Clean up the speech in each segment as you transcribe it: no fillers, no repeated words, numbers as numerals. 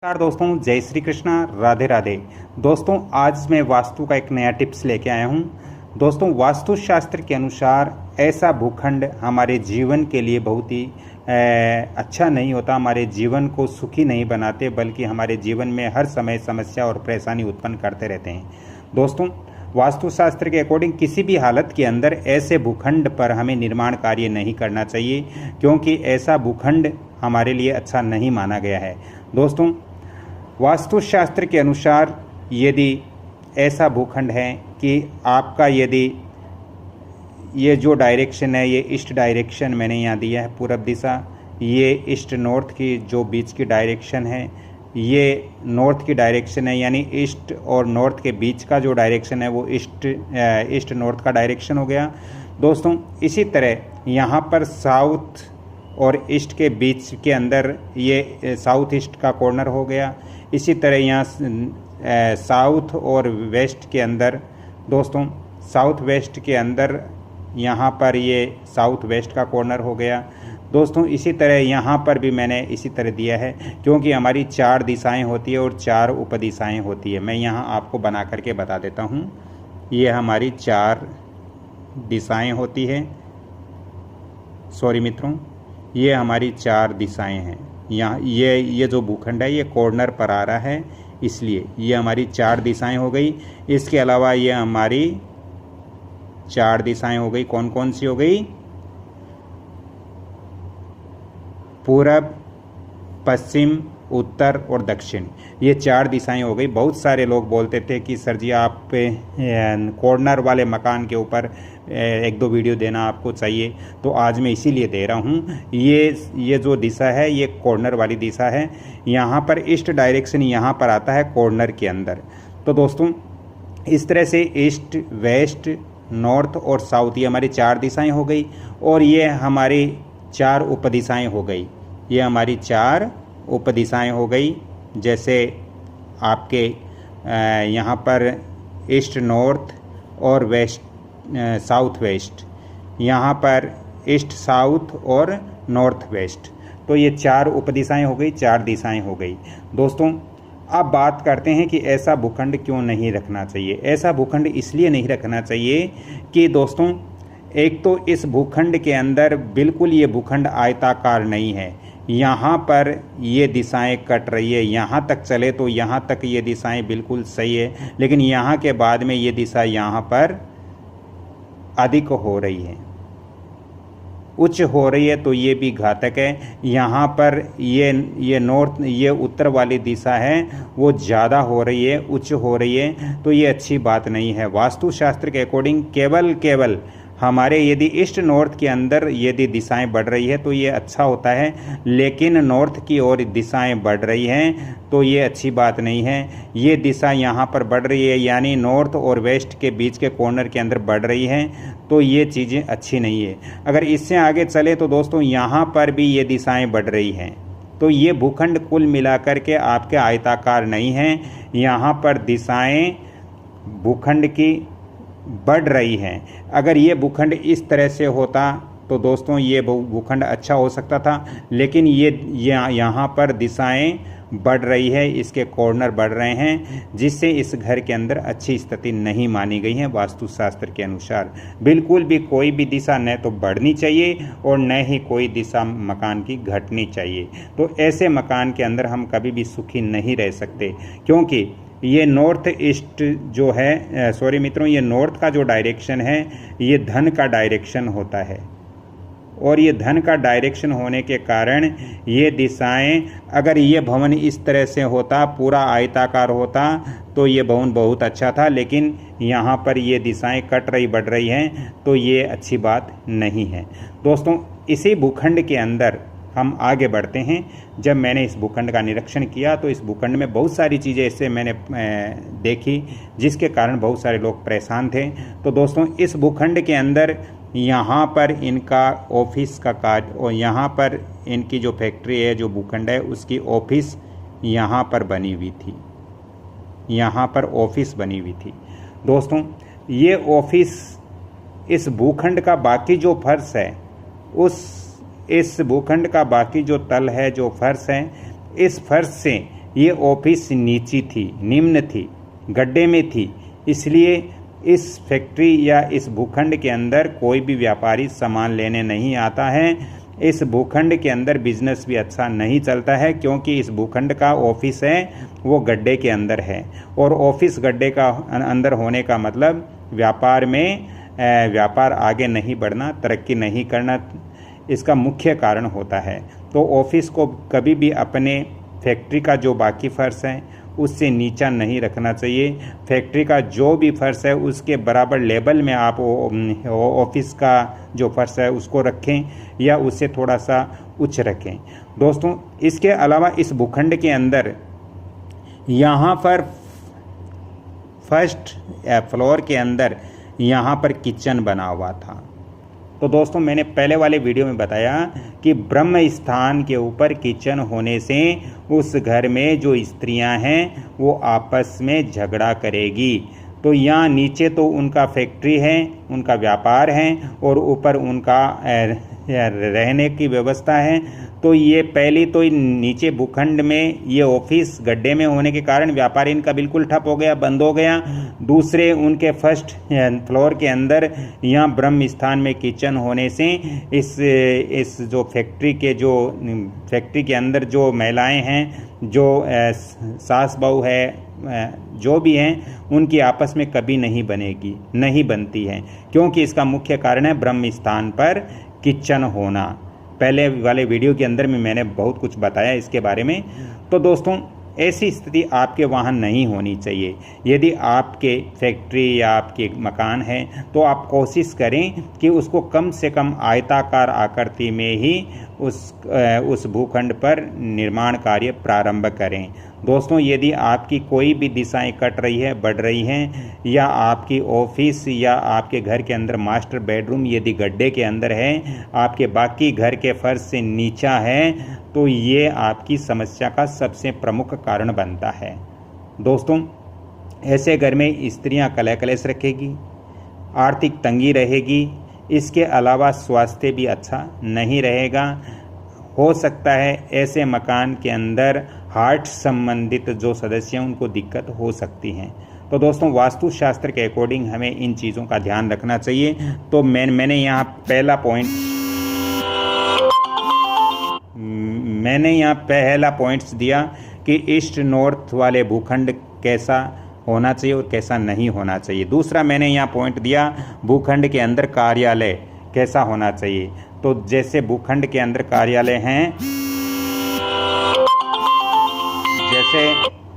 नमस्कार दोस्तों, जय श्री कृष्णा, राधे राधे। दोस्तों आज मैं वास्तु का एक नया टिप्स लेके आया हूँ। दोस्तों वास्तुशास्त्र के अनुसार ऐसा भूखंड हमारे जीवन के लिए बहुत ही अच्छा नहीं होता, हमारे जीवन को सुखी नहीं बनाते, बल्कि हमारे जीवन में हर समय समस्या और परेशानी उत्पन्न करते रहते हैं। दोस्तों वास्तुशास्त्र के अकॉर्डिंग किसी भी हालत के अंदर ऐसे भूखंड पर हमें निर्माण कार्य नहीं करना चाहिए, क्योंकि ऐसा भूखंड हमारे लिए अच्छा नहीं माना गया है। दोस्तों वास्तुशास्त्र के अनुसार यदि ऐसा भूखंड है कि आपका यदि ये जो डायरेक्शन है, ये ईस्ट डायरेक्शन मैंने यहाँ दिया है, पूरब दिशा, ये ईस्ट नॉर्थ की जो बीच की डायरेक्शन है, ये नॉर्थ की डायरेक्शन है, यानी ईस्ट और नॉर्थ के बीच का जो डायरेक्शन है वो ईस्ट नॉर्थ का डायरेक्शन हो गया। दोस्तों इसी तरह यहाँ पर साउथ और ईस्ट के बीच के अंदर ये साउथ ईस्ट का कॉर्नर हो गया। इसी तरह यहाँ साउथ और वेस्ट के अंदर, दोस्तों साउथ वेस्ट के अंदर यहाँ पर ये साउथ वेस्ट का कॉर्नर हो गया। दोस्तों इसी तरह यहाँ पर भी मैंने इसी तरह दिया है, क्योंकि हमारी 4 दिशाएं होती है और 4 उपदिशाएं होती है। मैं यहाँ आपको बना करके बता देता हूँ। ये हमारी 4 दिशाएं होती है, सॉरी मित्रों, ये हमारी 4 दिशाएं हैं। यहाँ ये जो भूखंड है ये कॉर्नर पर आ रहा है, इसलिए ये हमारी 4 दिशाएं हो गई। इसके अलावा ये हमारी 4 दिशाएं हो गई। कौन कौन सी हो गई? पूरब, पश्चिम, उत्तर और दक्षिण, ये 4 दिशाएं हो गई। बहुत सारे लोग बोलते थे कि सर जी आप कॉर्नर वाले मकान के ऊपर 1-2 वीडियो देना आपको चाहिए, तो आज मैं इसीलिए दे रहा हूँ। ये जो दिशा है ये कॉर्नर वाली दिशा है। यहाँ पर ईस्ट डायरेक्शन यहाँ पर आता है कॉर्नर के अंदर। तो दोस्तों इस तरह से ईस्ट, वेस्ट, नॉर्थ और साउथ, ये हमारी 4 दिशाएं हो गई, और ये हमारी 4 उपदिशाएं हो गई। ये हमारी 4 उपदिशाएं हो गई। जैसे आपके यहाँ पर ईस्ट नॉर्थ और वेस्ट साउथ वेस्ट, यहाँ पर ईस्ट साउथ और नॉर्थ वेस्ट, तो ये 4 उपदिशाएं हो गई, 4 दिशाएं हो गई। दोस्तों अब बात करते हैं कि ऐसा भूखंड क्यों नहीं रखना चाहिए। ऐसा भूखंड इसलिए नहीं रखना चाहिए कि दोस्तों एक तो इस भूखंड के अंदर बिल्कुल ये भूखंड आयताकार नहीं है। यहाँ पर ये दिशाएं कट रही है, यहाँ तक चले तो यहाँ तक ये दिशाएं बिल्कुल सही है, लेकिन यहाँ के बाद में ये दिशा यहाँ पर अधिक हो रही है, उच्च हो रही है, तो ये भी घातक है। यहाँ पर ये नॉर्थ, ये उत्तर वाली दिशा है वो ज़्यादा हो रही है, उच्च हो रही है, तो ये अच्छी बात नहीं है। वास्तुशास्त्र के अकॉर्डिंग केवल हमारे यदि ईस्ट नॉर्थ के अंदर यदि दिशाएं बढ़ रही है तो ये अच्छा होता है, लेकिन नॉर्थ की ओर दिशाएं बढ़ रही हैं तो ये अच्छी बात नहीं है। ये दिशा यहाँ पर बढ़ रही है, यानी नॉर्थ और वेस्ट के बीच के कॉर्नर के अंदर बढ़ रही है, तो ये चीज़ें अच्छी नहीं है। अगर इससे आगे चले तो दोस्तों यहाँ पर भी ये दिशाएं बढ़ रही हैं, तो ये भूखंड कुल मिलाकर के आपके आयताकार नहीं हैं। यहाँ पर दिशाएं भूखंड की बढ़ रही हैं। अगर ये भूखंड इस तरह से होता तो दोस्तों ये भूखंड अच्छा हो सकता था, लेकिन ये यहाँ पर दिशाएं बढ़ रही है, इसके कॉर्नर बढ़ रहे हैं, जिससे इस घर के अंदर अच्छी स्थिति नहीं मानी गई है वास्तुशास्त्र के अनुसार। बिल्कुल भी कोई भी दिशा न तो बढ़नी चाहिए और न ही कोई दिशा मकान की घटनी चाहिए। तो ऐसे मकान के अंदर हम कभी भी सुखी नहीं रह सकते, क्योंकि ये नॉर्थ ईस्ट जो है, सॉरी मित्रों, ये नॉर्थ का जो डायरेक्शन है ये धन का डायरेक्शन होता है, और ये धन का डायरेक्शन होने के कारण ये दिशाएं, अगर ये भवन इस तरह से होता, पूरा आयताकार होता, तो ये भवन बहुत अच्छा था, लेकिन यहाँ पर ये दिशाएं कट रही, बढ़ रही हैं, तो ये अच्छी बात नहीं है। दोस्तों इसी भूखंड के अंदर हम आगे बढ़ते हैं। जब मैंने इस भूखंड का निरीक्षण किया तो इस भूखंड में बहुत सारी चीज़ें ऐसे मैंने देखी जिसके कारण बहुत सारे लोग परेशान थे। तो दोस्तों इस भूखंड के अंदर यहाँ पर इनका ऑफिस का कार्य, और यहाँ पर इनकी जो फैक्ट्री है, जो भूखंड है, उसकी ऑफिस यहाँ पर बनी हुई थी, यहाँ पर ऑफिस बनी हुई थी। दोस्तों ये ऑफिस इस भूखंड का बाकी जो फर्श है, इस भूखंड का बाकी जो तल है, जो फर्श है, इस फर्श से ये ऑफिस नीची थी, निम्न थी, गड्ढे में थी, इसलिए इस फैक्ट्री या इस भूखंड के अंदर कोई भी व्यापारी सामान लेने नहीं आता है। इस भूखंड के अंदर बिजनेस भी अच्छा नहीं चलता है, क्योंकि इस भूखंड का ऑफिस है वो गड्ढे के अंदर है, और ऑफिस गड्ढे का अंदर होने का मतलब व्यापार आगे नहीं बढ़ना, तरक्की नहीं करना, इसका मुख्य कारण होता है। तो ऑफिस को कभी भी अपने फैक्ट्री का जो बाकी फर्श है उससे नीचा नहीं रखना चाहिए। फैक्ट्री का जो भी फर्श है उसके बराबर लेवल में आप ऑफिस का जो फर्श है उसको रखें या उससे थोड़ा सा उच्च रखें। दोस्तों, इसके अलावा इस भूखंड के अंदर यहाँ पर फर्स्ट फ्लोर के अंदर यहाँ पर किचन बना हुआ था। तो दोस्तों, मैंने पहले वाले वीडियो में बताया कि ब्रह्म स्थान के ऊपर किचन होने से उस घर में जो स्त्रियां हैं वो आपस में झगड़ा करेगी। तो यहाँ नीचे तो उनका फैक्ट्री है, उनका व्यापार है, और ऊपर उनका रहने की व्यवस्था है। तो ये पहली तो नीचे भूखंड में ये ऑफिस गड्ढे में होने के कारण व्यापार इनका बिल्कुल ठप हो गया, बंद हो गया। दूसरे, उनके फर्स्ट फ्लोर के अंदर यहाँ ब्रह्म स्थान में किचन होने से इस जो फैक्ट्री के अंदर जो महिलाएं हैं, जो सास बहू है, जो भी हैं, उनकी आपस में कभी नहीं बनती हैं, क्योंकि इसका मुख्य कारण है ब्रह्म स्थान पर किचन होना। पहले वाले वीडियो के अंदर में मैंने बहुत कुछ बताया इसके बारे में। तो दोस्तों, ऐसी स्थिति आपके वहाँ नहीं होनी चाहिए। यदि आपके फैक्ट्री या आपके मकान है तो आप कोशिश करें कि उसको कम से कम आयताकार आकृति में ही उस भूखंड पर निर्माण कार्य प्रारंभ करें। दोस्तों, यदि आपकी कोई भी दिशाएं कट रही है, बढ़ रही हैं, या आपकी ऑफिस या आपके घर के अंदर मास्टर बेडरूम यदि गड्ढे के अंदर है, आपके बाकी घर के फर्श से नीचा है, तो ये आपकी समस्या का सबसे प्रमुख कारण बनता है। दोस्तों, ऐसे घर में स्त्रियां कलह कलेश रखेगी, आर्थिक तंगी रहेगी, इसके अलावा स्वास्थ्य भी अच्छा नहीं रहेगा। हो सकता है ऐसे मकान के अंदर हार्ट संबंधित जो सदस्य हैं उनको दिक्कत हो सकती हैं। तो दोस्तों, वास्तुशास्त्र के अकॉर्डिंग हमें इन चीज़ों का ध्यान रखना चाहिए। तो मैंने यहाँ पहला पॉइंट्स दिया कि ईस्ट नॉर्थ वाले भूखंड कैसा होना चाहिए और कैसा नहीं होना चाहिए। दूसरा, मैंने यहाँ पॉइंट दिया जैसे के कार्यालय कैसा होना चाहिए। तो जैसे भूखंड के अंदर कार्यालय हैं,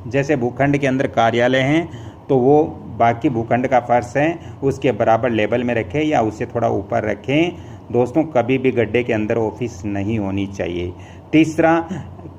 जैसे भूखंड के अंदर कार्यालय हैं, तो वो बाकी भूखंड का फर्श है उसके बराबर लेवल में रखें या उससे थोड़ा ऊपर रखें। दोस्तों, कभी भी गड्ढे के अंदर ऑफिस नहीं होनी चाहिए। तीसरा,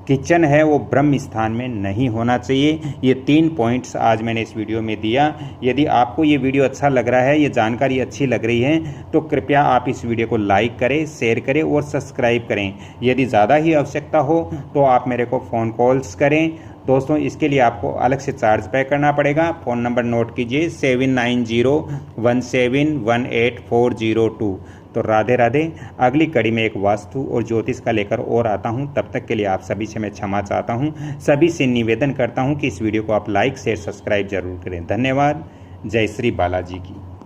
किचन है वो ब्रह्म स्थान में नहीं होना चाहिए। ये 3 पॉइंट्स आज मैंने इस वीडियो में दिया। यदि आपको ये वीडियो अच्छा लग रहा है, ये जानकारी अच्छी लग रही है, तो कृपया आप इस वीडियो को लाइक करें, शेयर करें और सब्सक्राइब करें। यदि ज़्यादा ही आवश्यकता हो तो आप मेरे को फ़ोन कॉल्स करें। दोस्तों, इसके लिए आपको अलग से चार्ज पे करना पड़ेगा। फ़ोन नंबर नोट कीजिए 7901718402। तो राधे राधे। अगली कड़ी में एक वास्तु और ज्योतिष का लेकर और आता हूं। तब तक के लिए आप सभी से मैं क्षमा चाहता हूं। सभी से निवेदन करता हूं कि इस वीडियो को आप लाइक शेयर सब्सक्राइब जरूर करें। धन्यवाद। जय श्री बालाजी की।